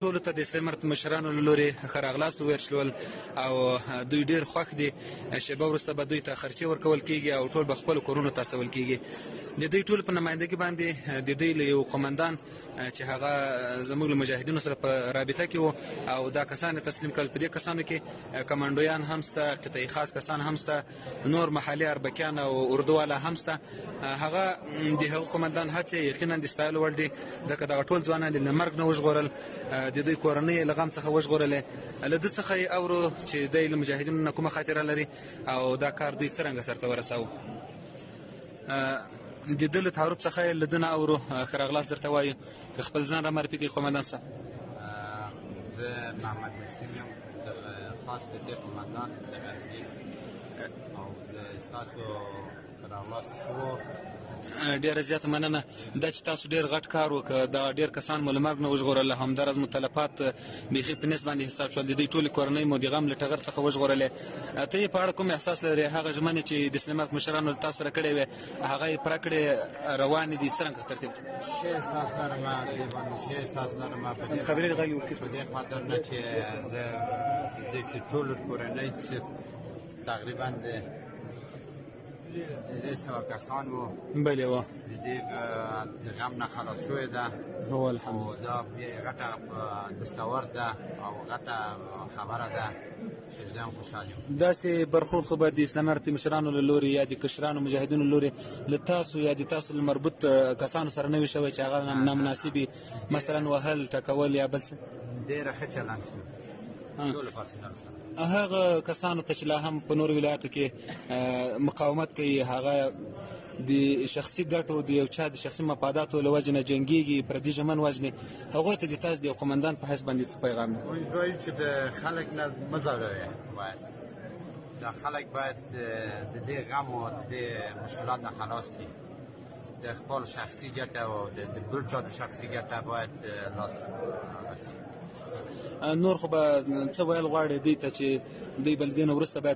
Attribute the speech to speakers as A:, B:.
A: ټولو ته د اسلامي امارت مشرانو له لورې ښه راغلاست وویل شول او دوی ډېر خوښ دي. شېبه وروسته به دوی ته خرچې ورکول کېږي او ټول به خپلو کورونو ته استول کېږي. د دوی ټول په نمایندګي باندې د دوی له یو قومندان چې هغه زموږ له مجاهدینو سره په رابطه کې و او دا کسان تسلیم کړل. په دې کسانو کې کمانډویان هم شته، قطعي خاص کسان هم شته، نور محلي اربکیان او اردووالا هم شته. هغه د هغه قومندان هڅې یقینا د ستایلو وړ دي، ځکه دغه ټول ځوانان له مرګ نه وژغورل، د دوی کورنۍ له غم څخه وژغورلې. له ده څخه یې اورو چې دی له مجاهدینو نه کومه خاطره لري او دا کار دوی څرنګه سرته ورساوه. د ده له تعارف څخه یې له ده نه اورو. ښه راغلاست درته وایو، که خپل ځان را معرفي کړئ قومندان صاحب.
B: زه محمد نسیم یم، د خاص قطعي قومندان د غزني، او د ستاسو ښه راغلاست شو.
A: ډېره زیاته مننه. دا چې تاسو ډېر غټ کار وکړ، دا ډېر کسان مو له مرګ نه وژغورل، همداراز مو تلفات بیخي په نسب باندې حساب شول، د دوی ټولې کورنۍ مو د غم له ټغر څخه وژغورلې. ته یې په اړه کوم احساس لرې؟ هغه ژمنې چې د اسلامي امارت مشرانو له تاسو سره کړې وې هغه یې پوره کړې، روانې دي، څرنګه ترتیب دي؟
B: ښه احساس لرم، د دې باندې ښه احساس لرم په دې خاطر نه چې زه د ټولو کورنۍ چې تقریبا د 200 کسان وو،
A: بلې وه،
B: د دې د غم نه خلاص شوې ده.
A: هو الحمدلله.
B: او دا غټه دستور ده او غټه خبره ده چې زه هم خوشحال یم.
A: داسې برخورد خو به د اسلامي امارت مشرانو له لورې یا د کشرانو مجاهدینو له لورې له تاسو یا د تاسو له مربوط کسانو سره نه وي شوی چې هغه نامناسبي، مثلا وهل، ټکول یا بل څه؟
B: ډېره ښه چلند شو ټولو پارسنالو سره.
A: هغه کسانو ته چې لا هم په نورو ولایاتو کې مقاومت کوي، هغه د شخصي ګټو د یو چا د شخصي مفاداتو له وجې نه جنګېږي، پردي ژمن وژني، هغوی ته د تاسو د یو قومندان په حیث باندې څه پیغام دی؟
B: وایو چې د خلک نه مه ځوروئ، باید دا خلک باید د دې غم او د دې مشکلات نه خلاص شي. د خپل شخصي ګټه او د بل چا د شخصي ګټه باید لاس
A: نور خو به څه ویل غواړې دوی ته چې دوی به له دې نه وروسته باید